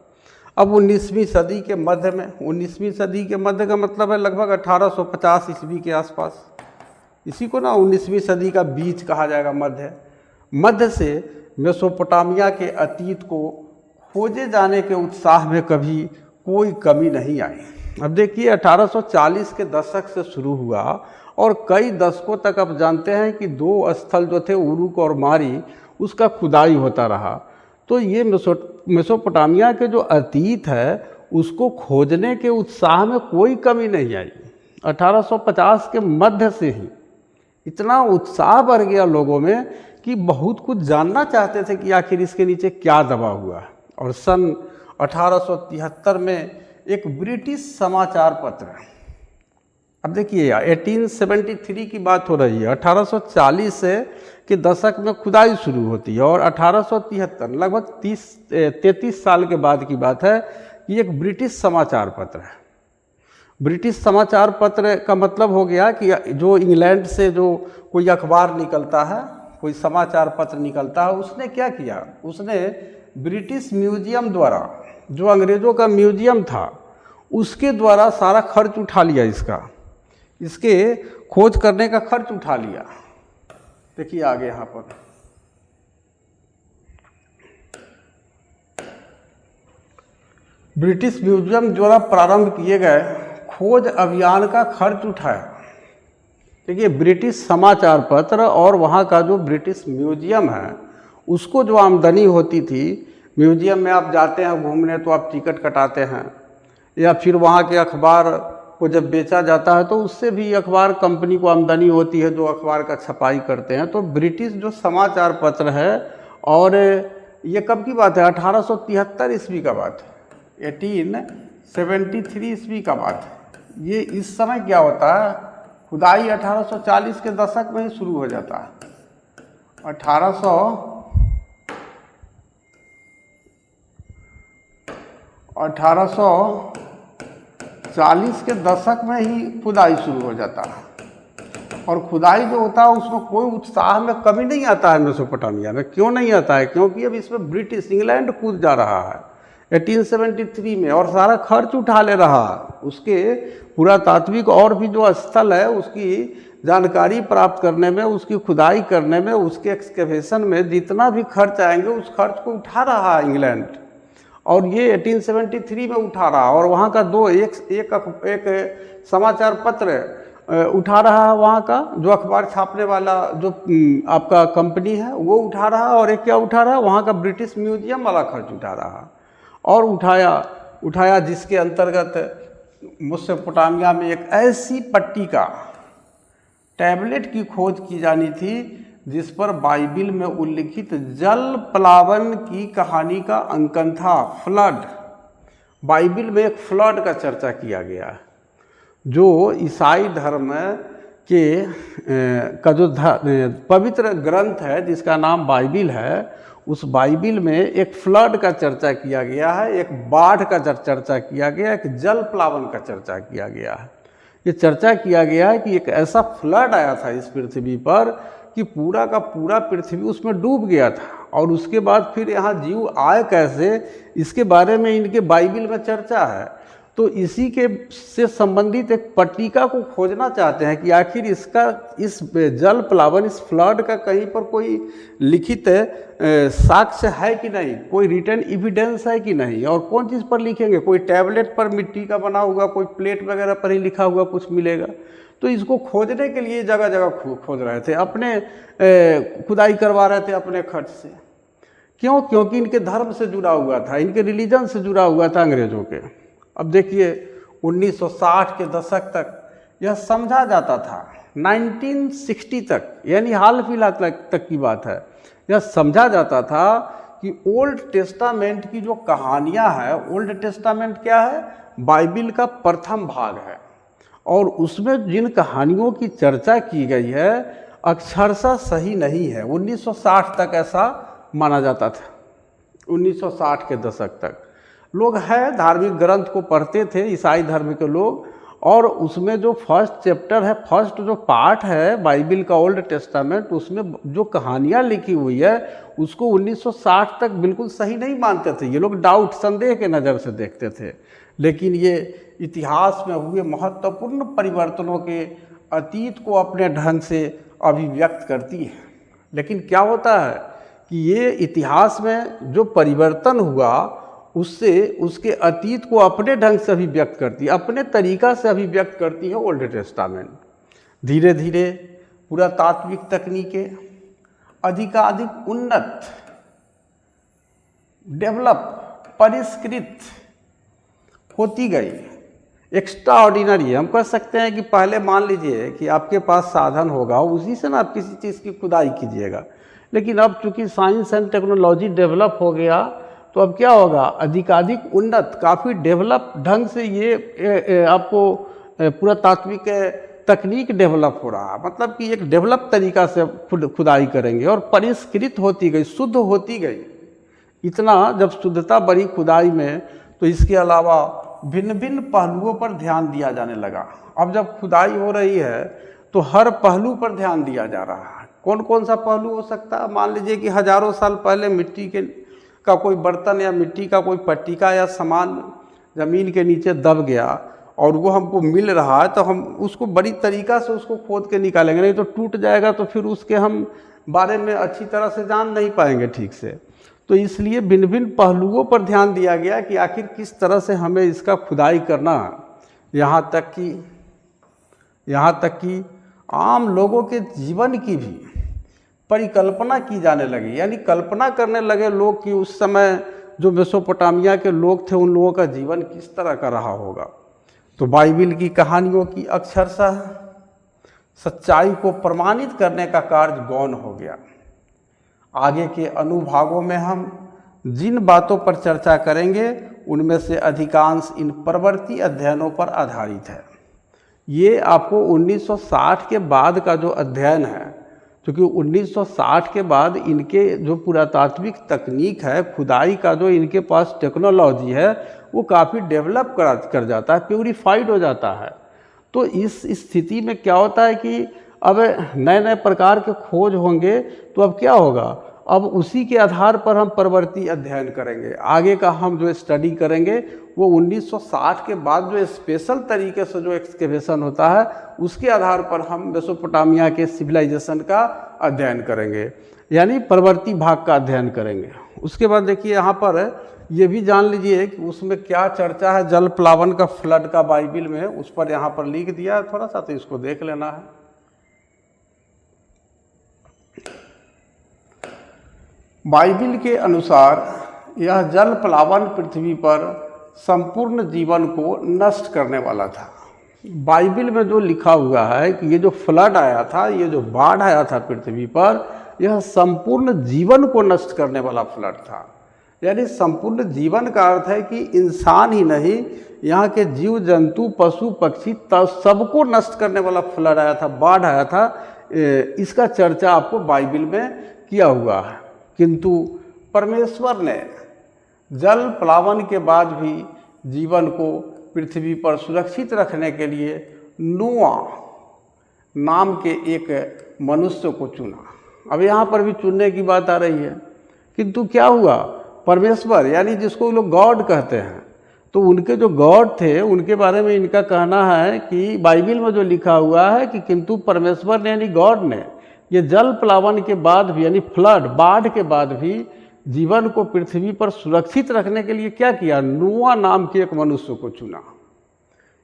अब 19वीं सदी के मध्य में, 19वीं सदी के मध्य का मतलब है लगभग 1850 ईस्वी के आसपास, इसी को ना 19वीं सदी का बीच कहा जाएगा, मध्य से मेसोपोटामिया के अतीत को खोजे जाने के उत्साह में कभी कोई कमी नहीं आई। अब देखिए 1840 के दशक से शुरू हुआ और कई दशकों तक आप जानते हैं कि दो स्थल जो थे उरुक और मारी, उसका खुदाई होता रहा। तो ये मेसोपोटामिया के जो अतीत है उसको खोजने के उत्साह में कोई कमी नहीं आई। 1850 के मध्य से ही इतना उत्साह बढ़ गया लोगों में कि बहुत कुछ जानना चाहते थे कि आखिर इसके नीचे क्या दबा हुआ है। और सन 1873 में एक ब्रिटिश समाचार पत्र, अब देखिए 1873 की बात हो रही है, 1840 के दशक में खुदाई शुरू होती है और 1873 लगभग 33 साल के बाद की बात है कि एक ब्रिटिश समाचार पत्र है। ब्रिटिश समाचार पत्र का मतलब हो गया कि जो इंग्लैंड से जो कोई अखबार निकलता है, कोई समाचार पत्र निकलता है, उसने क्या किया, उसने ब्रिटिश म्यूजियम द्वारा, जो अंग्रेज़ों का म्यूजियम था, उसके द्वारा सारा खर्च उठा लिया, इसके खोज करने का खर्च उठा लिया। देखिए आगे यहाँ पर ब्रिटिश म्यूजियम द्वारा प्रारंभ किए गए खोज अभियान का खर्च उठाया। देखिए ब्रिटिश समाचार पत्र और वहाँ का जो ब्रिटिश म्यूजियम है उसको जो आमदनी होती थी, म्यूजियम में आप जाते हैं घूमने तो आप टिकट कटाते हैं, या फिर वहाँ के अखबार को जब बेचा जाता है तो उससे भी अखबार कंपनी को आमदनी होती है जो अखबार का छपाई करते हैं। तो ब्रिटिश जो समाचार पत्र है, और ये कब की बात है, 1873 ईस्वी का बात है, 1873 ईस्वी का बात है। ये इस समय क्या होता है, खुदाई 1840 के दशक में ही शुरू हो जाता है। 1840 के दशक में ही खुदाई शुरू हो जाता है। और खुदाई जो होता है उसमें कोई उत्साह में कमी नहीं आता है मेसोपोटामिया में। क्यों नहीं आता है, क्योंकि अब इसमें ब्रिटिश इंग्लैंड कूद जा रहा है 1873 में और सारा खर्च उठा ले रहा है। उसके पुरातात्विक और भी जो स्थल है उसकी जानकारी प्राप्त करने में, उसकी खुदाई करने में, उसके एक्सकेवेशन में जितना भी खर्च आएंगे उस खर्च को उठा रहा है इंग्लैंड, और ये 1873 में उठा रहा। और वहाँ का एक समाचार पत्र उठा रहा है, वहाँ का जो अखबार छापने वाला जो आपका कंपनी है वो उठा रहा है, और एक क्या उठा रहा है, वहाँ का ब्रिटिश म्यूजियम वाला खर्च उठा रहा है। और उठाया जिसके अंतर्गत मेसोपोटामिया में एक ऐसी पट्टी का टैबलेट की खोज की जानी थी जिस पर बाइबिल में उल्लिखित जल प्लावन की कहानी का अंकन था। फ्लड, बाइबिल में एक फ्लड का चर्चा किया गया है। जो ईसाई धर्म के का जो पवित्र ग्रंथ है जिसका नाम बाइबिल है, उस बाइबिल में एक फ्लड का चर्चा किया गया है, एक बाढ़ का चर्चा किया गया, एक जल प्लावन का चर्चा किया गया है। ये चर्चा किया गया है कि एक ऐसा फ्लड आया था इस पृथ्वी पर कि पूरा का पूरा पृथ्वी उसमें डूब गया था, और उसके बाद फिर यहाँ जीव आए कैसे, इसके बारे में इनके बाइबिल में चर्चा है। तो इसी के से संबंधित एक पट्टिका को खोजना चाहते हैं कि आखिर इस जल प्लावन, इस फ्लड का कहीं पर कोई लिखित साक्ष्य है कि नहीं, कोई रिटन एविडेंस है कि नहीं, और कौन चीज़ पर लिखेंगे, कोई टैबलेट पर मिट्टी का बना हुआ, कोई प्लेट वगैरह पर ही लिखा हुआ कुछ मिलेगा। तो इसको खोजने के लिए जगह जगह खोज रहे थे, अपने खुदाई करवा रहे थे अपने खर्च से। क्यों? क्योंकि इनके धर्म से जुड़ा हुआ था, इनके रिलीजन से जुड़ा हुआ था अंग्रेज़ों के। अब देखिए 1960 के दशक तक यह समझा जाता था, 1960 तक यानी हाल फिलहाल तक की बात है, यह समझा जाता था कि ओल्ड टेस्टामेंट की जो कहानियाँ हैं, ओल्ड टेस्टामेंट क्या है, बाइबिल का प्रथम भाग है, और उसमें जिन कहानियों की चर्चा की गई है अक्षरशः सही नहीं है। 1960 तक ऐसा माना जाता था। 1960 के दशक तक लोग हैं धार्मिक ग्रंथ को पढ़ते थे, ईसाई धर्म के लोग, और उसमें जो फर्स्ट चैप्टर है, फर्स्ट जो पार्ट है बाइबिल का ओल्ड टेस्टामेंट, उसमें जो कहानियाँ लिखी हुई है उसको 1960 तक बिल्कुल सही नहीं मानते थे। ये लोग डाउट, संदेह के नज़र से देखते थे। लेकिन ये इतिहास में हुए महत्वपूर्ण परिवर्तनों के अतीत को अपने ढंग से अभिव्यक्त करती है। लेकिन क्या होता है कि ये इतिहास में जो परिवर्तन हुआ उससे उसके अतीत को अपने ढंग से अभिव्यक्त करती है, अपने तरीक़ा से अभिव्यक्त करती है ओल्ड टेस्टामेंट। धीरे धीरे पुरातात्विक तकनीकें अधिकाधिक उन्नत डेवलप, परिष्कृत होती गई। एक्स्ट्रा ऑर्डिनरी, हम कह सकते हैं कि पहले मान लीजिए कि आपके पास साधन होगा, उसी से ना आप किसी चीज़ की खुदाई कीजिएगा, लेकिन अब चूंकि साइंस एंड टेक्नोलॉजी डेवलप हो गया तो अब क्या होगा, अधिकाधिक उन्नत, काफ़ी डेवलप ढंग से ये आपको पुरातात्विक तकनीक डेवलप हो रहा है। मतलब कि एक डेवलप तरीका से खुदाई करेंगे और परिष्कृत होती गई, शुद्ध होती गई। इतना जब शुद्धता बढ़ी खुदाई में, तो इसके अलावा भिन्न भिन्न पहलुओं पर ध्यान दिया जाने लगा। अब जब खुदाई हो रही है तो हर पहलू पर ध्यान दिया जा रहा है। कौन कौन सा पहलू हो सकता है? मान लीजिए कि हजारों साल पहले मिट्टी का कोई बर्तन या मिट्टी का कोई पट्टिका या सामान ज़मीन के नीचे दब गया और वो हमको मिल रहा है, तो हम उसको बड़ी तरीक़ा से उसको खोद के निकालेंगे, नहीं तो टूट जाएगा, तो फिर उसके हम बारे में अच्छी तरह से जान नहीं पाएंगे ठीक से। तो इसलिए भिन्न भिन्न पहलुओं पर ध्यान दिया गया कि आखिर किस तरह से हमें इसका खुदाई करना है। यहाँ तक कि आम लोगों के जीवन की भी परिकल्पना की जाने लगी, यानी कल्पना करने लगे लोग कि उस समय जो मेसोपोटामिया के लोग थे, उन लोगों का जीवन किस तरह का रहा होगा। तो बाइबिल की कहानियों की अक्षरशः सच्चाई को प्रमाणित करने का कार्य गौण हो गया। आगे के अनुभागों में हम जिन बातों पर चर्चा करेंगे उनमें से अधिकांश इन परवर्ती अध्ययनों पर आधारित है। ये आपको 1960 के बाद का जो अध्ययन है, क्योंकि 1960 के बाद इनके जो पुरातात्विक तकनीक है, खुदाई का जो इनके पास टेक्नोलॉजी है, वो काफ़ी डेवलप कर जाता है, प्यूरिफाइड हो जाता है। तो इस स्थिति में क्या होता है कि अब नए नए प्रकार के खोज होंगे, तो अब क्या होगा, अब उसी के आधार पर हम परवर्ती अध्ययन करेंगे। आगे का हम जो स्टडी करेंगे वो 1960 के बाद जो स्पेशल तरीके से जो एक्सकेवेशन होता है, उसके आधार पर हम मेसोपोटामिया के सिविलाइजेशन का अध्ययन करेंगे, यानी परवर्ती भाग का अध्ययन करेंगे। उसके बाद देखिए यहाँ पर ये भी जान लीजिए कि उसमें क्या चर्चा है जल प्लावन का, फ्लड का बाइबिल में, उस पर यहाँ पर लिख दिया है थोड़ा सा, तो इसको देख लेना है। बाइबिल के अनुसार यह जल प्लावन पृथ्वी पर संपूर्ण जीवन को नष्ट करने वाला था। बाइबिल में जो लिखा हुआ है कि ये जो फ्लड आया था, ये जो बाढ़ आया था पृथ्वी पर, यह संपूर्ण जीवन को नष्ट करने वाला फ्लड था। यानी संपूर्ण जीवन का अर्थ है कि इंसान ही नहीं, यहाँ के जीव जंतु, पशु पक्षी, सबको नष्ट करने वाला फ्लड आया था, बाढ़ आया था। इसका चर्चा आपको बाइबिल में किया हुआ है। किंतु परमेश्वर ने जल प्लावन के बाद भी जीवन को पृथ्वी पर सुरक्षित रखने के लिए नोआ नाम के एक मनुष्य को चुना। अब यहाँ पर भी चुनने की बात आ रही है, किंतु क्या हुआ, परमेश्वर यानी जिसको लोग गॉड कहते हैं, तो उनके जो गॉड थे उनके बारे में इनका कहना है कि बाइबिल में जो लिखा हुआ है कि किंतु परमेश्वर ने यानी गॉड ने ये जल प्लावन के बाद भी, यानी फ्लड, बाढ़ के बाद भी जीवन को पृथ्वी पर सुरक्षित रखने के लिए क्या किया, नोआ नाम के एक मनुष्य को चुना।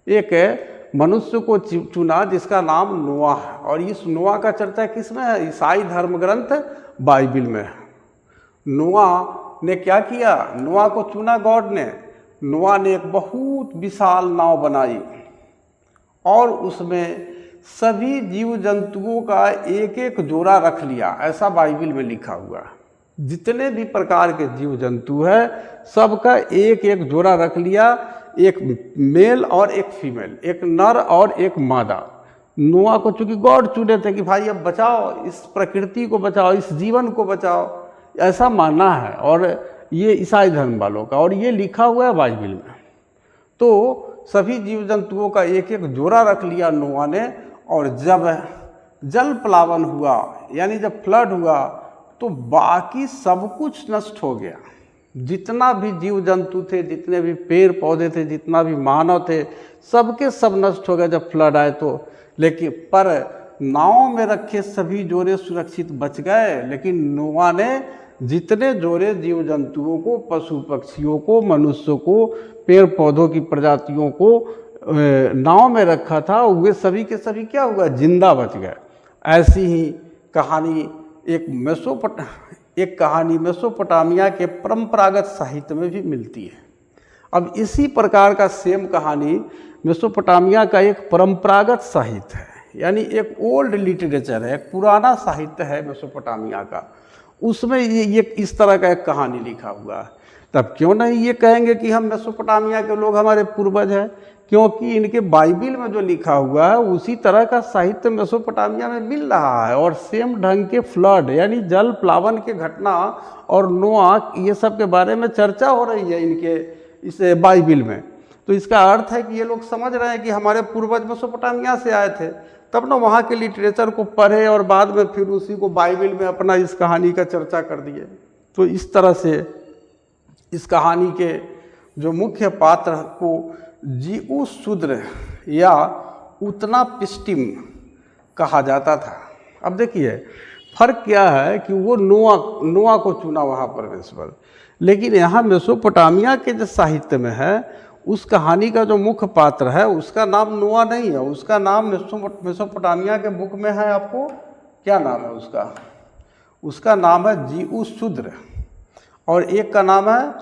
एक मनुष्य को चुना जिसका नाम नोआ है। और इस नोआ का चर्चा किसमें है? ईसाई धर्म ग्रंथ बाइबिल में है। नोआ ने क्या किया, नोआ को चुना गॉड ने। नोआ ने एक बहुत विशाल नाव बनाई और उसमें सभी जीव जंतुओं का एक एक जोड़ा रख लिया, ऐसा बाइबिल में लिखा हुआ है। जितने भी प्रकार के जीव जंतु है सबका एक एक जोड़ा रख लिया, एक मेल और एक फीमेल, एक नर और एक मादा। नोआ को चूंकि गॉड चुने थे कि भाई अब बचाओ, इस प्रकृति को बचाओ, इस जीवन को बचाओ, ऐसा मानना है, और ये ईसाई धर्म वालों का, और ये लिखा हुआ है बाइबिल में। तो सभी जीव जंतुओं का एक एक जोड़ा रख लिया नोआ ने, और जब जल प्लावन हुआ यानी जब फ्लड हुआ तो बाकी सब कुछ नष्ट हो गया। जितना भी जीव जंतु थे, जितने भी पेड़ पौधे थे, जितना भी मानव थे, सबके सब नष्ट हो गए जब फ्लड आए तो। लेकिन पर नाव में रखे सभी जोड़े सुरक्षित बच गए, लेकिन नोआ ने जितने जोड़े जीव जंतुओं को, पशु पक्षियों को, मनुष्यों को, पेड़ पौधों की प्रजातियों को नाव में रखा था, वे सभी के सभी क्या हुआ, जिंदा बच गए। ऐसी ही कहानी एक कहानी मेसोपोटामिया के परंपरागत साहित्य में भी मिलती है। अब इसी प्रकार का सेम कहानी मेसोपोटामिया का एक परंपरागत साहित्य है, यानी एक ओल्ड लिटरेचर है, एक पुराना साहित्य है मेसोपोटामिया का, उसमें ये इस तरह का एक कहानी लिखा हुआ है। तब क्यों नहीं ये कहेंगे कि हम मेसोपोटामिया के लोग हमारे पूर्वज हैं, क्योंकि इनके बाइबिल में जो लिखा हुआ है उसी तरह का साहित्य मेसोपोटामिया में मिल रहा है। और सेम ढंग के फ्लड यानी जल प्लावन के घटना और नोआ ये सब के बारे में चर्चा हो रही है इनके इस बाइबिल में। तो इसका अर्थ है कि ये लोग समझ रहे हैं कि हमारे पूर्वज मेसोपोटामिया से आए थे, तब ना वहाँ के लिटरेचर को पढ़े और बाद में फिर उसी को बाइबिल में अपना इस कहानी का चर्चा कर दिए। तो इस तरह से इस कहानी के जो मुख्य पात्र को जीउस शूद्र या उत्नापिष्टिम कहा जाता था। अब देखिए फर्क क्या है कि वो नोआ को चुना वहाँ परमेश्वर, लेकिन यहाँ मेसोपोटामिया के जो साहित्य में है उस कहानी का जो मुख्य पात्र है उसका नाम नोआ नहीं है, उसका नाम मेसोपोटामिया के बुक में है। आपको क्या नाम है उसका? उसका नाम है जीउस शूद्र, और एक का नाम है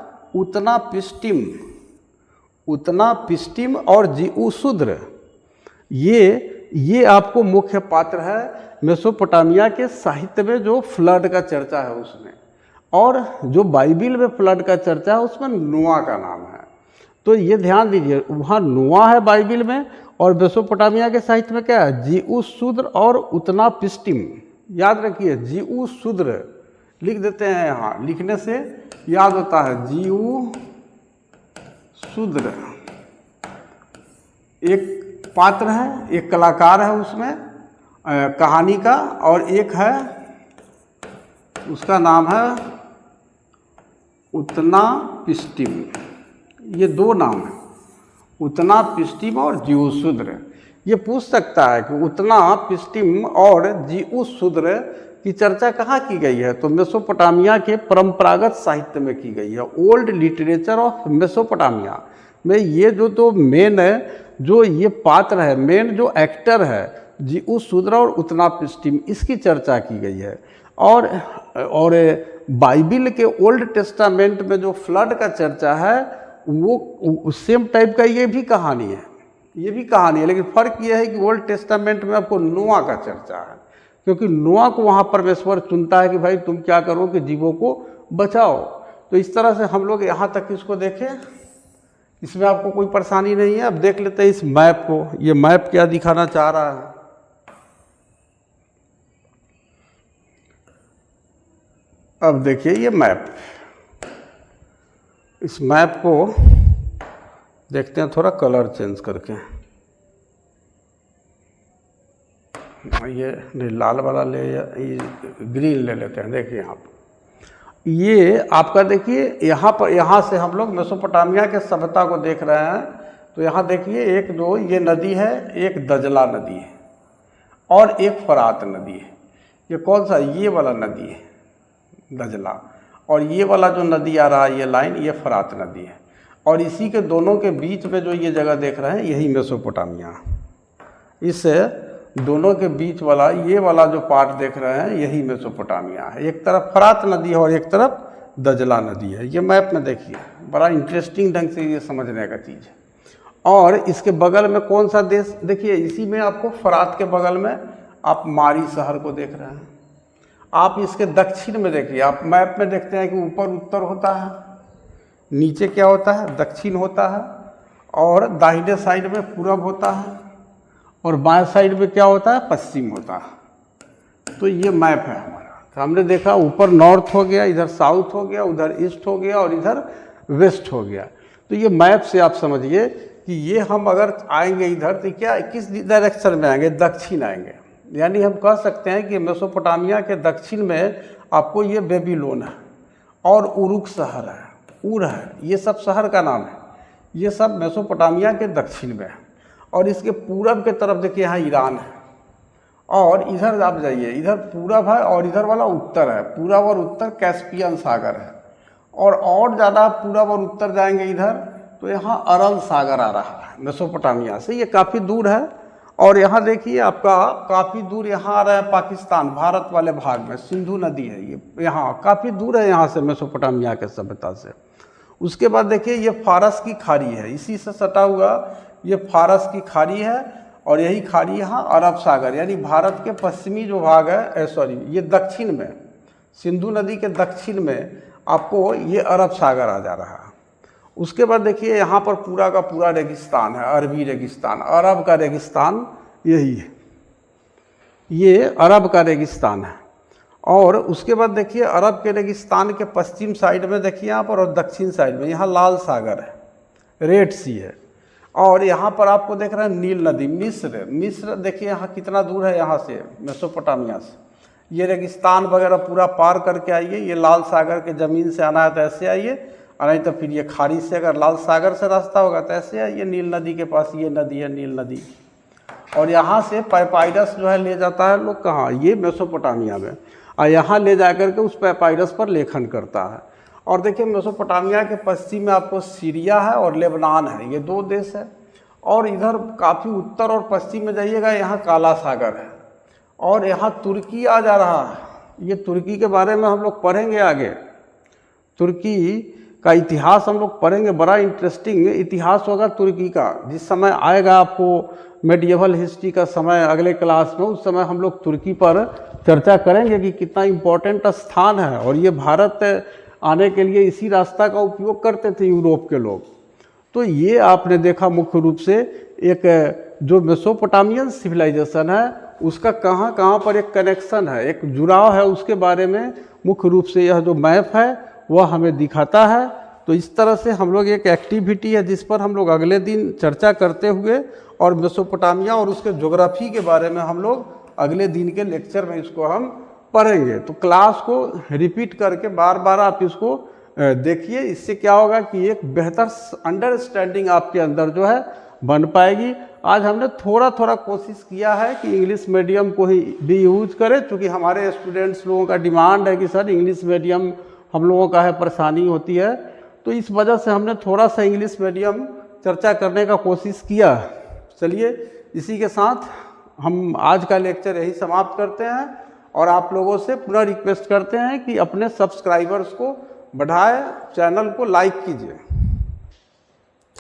उत्नापिष्टिम और जीउस शूद्र। ये आपको मुख्य पात्र है मेसोपोटामिया के साहित्य में जो फ्लड का चर्चा है उसमें, और जो बाइबिल में फ्लड का चर्चा है उसमें नोआ का नाम है। तो ये ध्यान दीजिए, वहाँ नोआ है बाइबिल में और मेसोपोटामिया के साहित्य में क्या है? जीउस शूद्र और उत्नापिष्टिम। याद रखिए जीउस शूद्र लिख देते हैं, यहाँ लिखने से याद होता है। जीउ शूद्र एक पात्र है, एक कलाकार है उसमें कहानी का, और एक है उसका नाम है उत्नापिष्टिम। ये दो नाम है, उत्नापिष्टिम और जीउस शूद्र। ये पूछ सकता है कि उत्नापिष्टिम और जीउस शूद्र की चर्चा कहाँ की गई है? तो मेसोपोटामिया के परंपरागत साहित्य में की गई है। ओल्ड लिटरेचर ऑफ मेसोपोटामिया में ये जो मेन है, जो ये पात्र है, मेन जो एक्टर है जीउस शूद्र और उत्नापिष्टिम, इसकी चर्चा की गई है। और बाइबिल के ओल्ड टेस्टामेंट में जो फ्लड का चर्चा है वो सेम टाइप का ये भी कहानी है, लेकिन फ़र्क ये है कि ओल्ड टेस्टामेंट में आपको नोआ का चर्चा है, क्योंकि नोआ को वहाँ परमेश्वर चुनता है कि भाई तुम क्या करो कि जीवों को बचाओ। तो इस तरह से हम लोग यहाँ तक इसको देखें, इसमें आपको कोई परेशानी नहीं है। अब देख लेते हैं इस मैप को, ये मैप क्या दिखाना चाह रहा है। अब देखिए ये मैप, इस मैप को देखते हैं थोड़ा कलर चेंज करके। ये नहीं लाल वाला ले, ये ग्रीन ले लेते हैं। देखिए यहाँ पर ये आपका देखिए यहाँ से हम लोग मेसोपोटामिया के सभ्यता को देख रहे हैं। तो यहाँ देखिए एक जो ये नदी है, एक दजला नदी है और एक फरात नदी है। ये कौन सा? ये वाला नदी है दजला, और ये वाला जो नदी आ रहा है ये लाइन, ये फरात नदी है। और इसी के दोनों के बीच में जो ये जगह देख रहे हैं यही मेसोपोटामिया। इस दोनों के बीच वाला ये वाला जो पार्ट देख रहे हैं यही मेसोपोटामिया है। एक तरफ फरात नदी है और एक तरफ दजला नदी है। ये मैप में देखिए, बड़ा इंटरेस्टिंग ढंग से ये समझने का चीज़ है। और इसके बगल में कौन सा देश? देखिए इसी में आपको फरात के बगल में आप मारी शहर को देख रहे हैं। आप इसके दक्षिण में देखिए, आप मैप में देखते हैं कि ऊपर उत्तर होता है, नीचे क्या होता है? दक्षिण होता है, और दाहिने साइड में पूरब होता है, और बाएं साइड में क्या होता है? पश्चिम होता है। तो ये मैप है हमारा। तो हमने देखा ऊपर नॉर्थ हो गया, इधर साउथ हो गया, उधर ईस्ट हो गया और इधर वेस्ट हो गया। तो ये मैप से आप समझिए कि ये हम अगर आएंगे इधर तो क्या किस डायरेक्शन में आएंगे? दक्षिण आएंगे। यानी हम कह सकते हैं कि मेसोपोटामिया के दक्षिण में आपको ये बेबीलोन है और उरुक शहर है, उर है, ये सब शहर का नाम है। ये सब मेसोपोटामिया के दक्षिण में है। और इसके पूरब के तरफ देखिए यहाँ ईरान है, और इधर आप जाइए, इधर पूरब है और इधर वाला उत्तर है। पूरब और उत्तर कैस्पियन सागर है। और ज़्यादा पूरब और उत्तर जाएंगे इधर तो यहाँ अरल सागर आ रहा है मेसोपोटामिया से। ये काफ़ी दूर है और यहाँ देखिए आपका काफ़ी दूर यहाँ आ रहा है पाकिस्तान, भारत वाले भाग में सिंधु नदी है, ये यहाँ काफ़ी दूर है यहाँ से मेसोपोटामिया के सभ्यता से। उसके बाद देखिए ये फारस की खाड़ी है, इसी से सटा हुआ ये फारस की खाड़ी है, और यही खाड़ी यहाँ अरब सागर यानी भारत के पश्चिमी जो भाग है, सॉरी ये दक्षिण में, सिंधु नदी के दक्षिण में आपको ये अरब सागर आ जा रहा है। उसके बाद देखिए यहाँ पर पूरा का पूरा रेगिस्तान है, अरबी रेगिस्तान, अरब का रेगिस्तान यही है, ये अरब का रेगिस्तान है। और उसके बाद देखिए अरब के रेगिस्तान के पश्चिम साइड में देखिए यहाँ पर, और दक्षिण साइड में यहाँ लाल सागर है, रेड सी है। और यहाँ पर आपको देख रहे हैं नील नदी, मिस्र देखिए यहाँ कितना दूर है यहाँ से मेसोपोटामिया से। ये रेगिस्तान वगैरह पूरा पार करके आइए, ये लाल सागर के ज़मीन से आना है तो ऐसे आइए, और नहीं तो फिर ये खाड़ी से अगर लाल सागर से रास्ता होगा तो ऐसे आइए नील नदी के पास, ये नदी है नील नदी। और यहाँ से पैपायरस जो है ले जाता है लोग कहाँ, ये मेसोपोटामिया में, और यहाँ ले जा कर के उस पैपायरस पर लेखन करता है। और देखिए मेसोपोटामिया के पश्चिम में आपको सीरिया है और लेबनान है, ये दो देश है। और इधर काफ़ी उत्तर और पश्चिम में जाइएगा, यहाँ काला सागर है, और यहाँ तुर्की आ जा रहा है। ये तुर्की के बारे में हम लोग पढ़ेंगे आगे, तुर्की का इतिहास हम लोग पढ़ेंगे, बड़ा इंटरेस्टिंग इतिहास होगा तुर्की का। जिस समय आएगा आपको मेडिएवल हिस्ट्री का समय अगले क्लास में, उस समय हम लोग तुर्की पर चर्चा करेंगे कि कितना इम्पोर्टेंट स्थान है। और ये भारत आने के लिए इसी रास्ता का उपयोग करते थे यूरोप के लोग। तो ये आपने देखा मुख्य रूप से एक जो मेसोपोटामियन सिविलाइजेशन है उसका कहाँ कहाँ पर एक कनेक्शन है, एक जुड़ाव है, उसके बारे में मुख्य रूप से यह जो मैप है वह हमें दिखाता है। तो इस तरह से हम लोग एक एक्टिविटी है जिस पर हम लोग अगले दिन चर्चा करते हुए, और मेसोपोटामिया और उसके ज्योग्राफी के बारे में हम लोग अगले दिन के लेक्चर में इसको हम पढ़ेंगे। तो क्लास को रिपीट करके बार बार आप इसको देखिए, इससे क्या होगा कि एक बेहतर अंडरस्टैंडिंग आपके अंदर जो है बन पाएगी। आज हमने थोड़ा थोड़ा कोशिश किया है कि इंग्लिश मीडियम को ही भी यूज करें, क्योंकि हमारे स्टूडेंट्स लोगों का डिमांड है कि सर इंग्लिश मीडियम हम लोगों का है, परेशानी होती है। तो इस वजह से हमने थोड़ा सा इंग्लिश मीडियम चर्चा करने का कोशिश किया। चलिए इसी के साथ हम आज का लेक्चर यही समाप्त करते हैं, और आप लोगों से पुनः रिक्वेस्ट करते हैं कि अपने सब्सक्राइबर्स को बढ़ाएं, चैनल को लाइक कीजिए।